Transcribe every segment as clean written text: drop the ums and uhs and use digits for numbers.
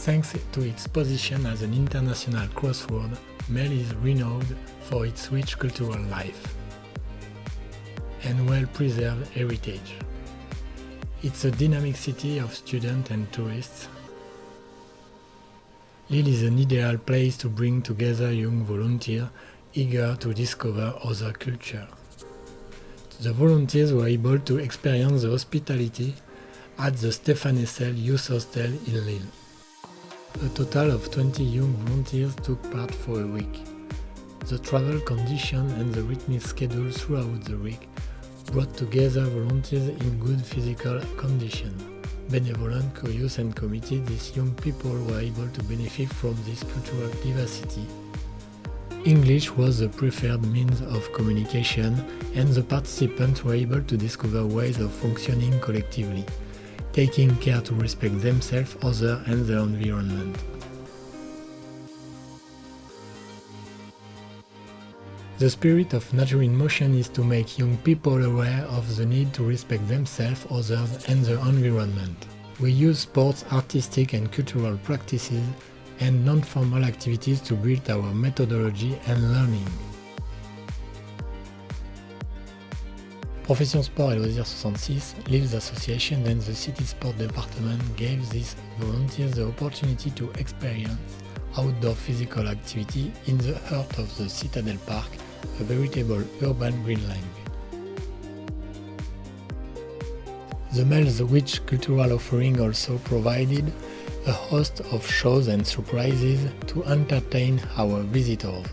Thanks to its position as an international crossroad, Melle is renowned for its rich cultural life and well-preserved heritage. It's a dynamic city of students and tourists. Lille is an ideal place to bring together young volunteers eager to discover other cultures. The volunteers were able to experience the hospitality at the Stephane Hessel Youth Hostel in Lille. A total of 20 young volunteers took part for a week. The travel conditions and the rhythmic schedule throughout the week brought together volunteers in good physical condition. Benevolent, curious and committed, these young people were able to benefit from this cultural diversity. English was the preferred means of communication, and the participants were able to discover ways of functioning collectively, taking care to respect themselves, others and the environment. The spirit of Nature in Motion is to make young people aware of the need to respect themselves, others and the environment. We use sports, artistic and cultural practices and non-formal activities to build our methodology and learning. Profession Sport et Loisirs 66, Lille's association and the City Sport Department gave these volunteers the opportunity to experience outdoor physical activity in the heart of the Citadel Park, a veritable urban greenland. The Melle's rich cultural offering also provided a host of shows and surprises to entertain our visitors.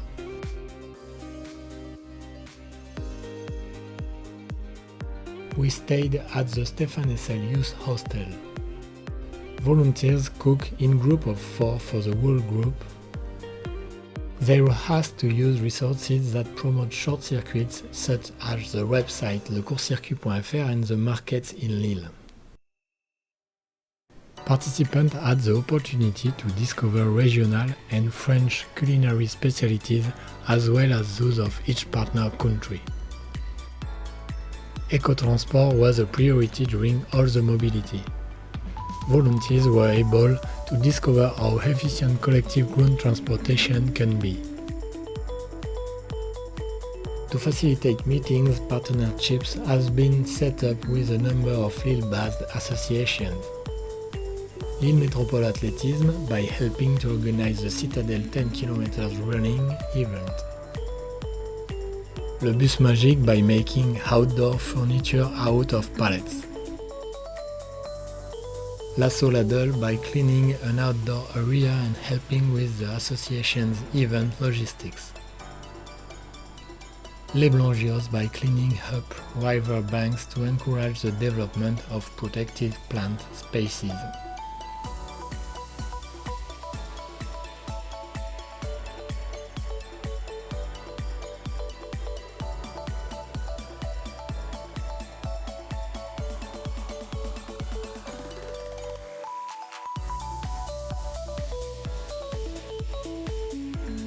We stayed at the Stephane Hessel Youth Hostel. Volunteers cook in groups of 4 for the whole group. They were asked to use resources that promote short circuits such as the website lecourscircuit.fr and the markets in Lille. Participants had the opportunity to discover regional and French culinary specialties as well as those of each partner country. Eco-transport was a priority during all the mobility. Volunteers were able to discover how efficient collective ground transportation can be. To facilitate meetings, partnerships have been set up with a number of Lille-based associations. Lille Métropole Athlétisme by helping to organize the Citadel 10 km running event. Le Bus Magique by making outdoor furniture out of pallets. Asso La Deûle by cleaning an outdoor area and helping with the association's event logistics. Les Blangios by cleaning up river banks to encourage the development of protected plant species.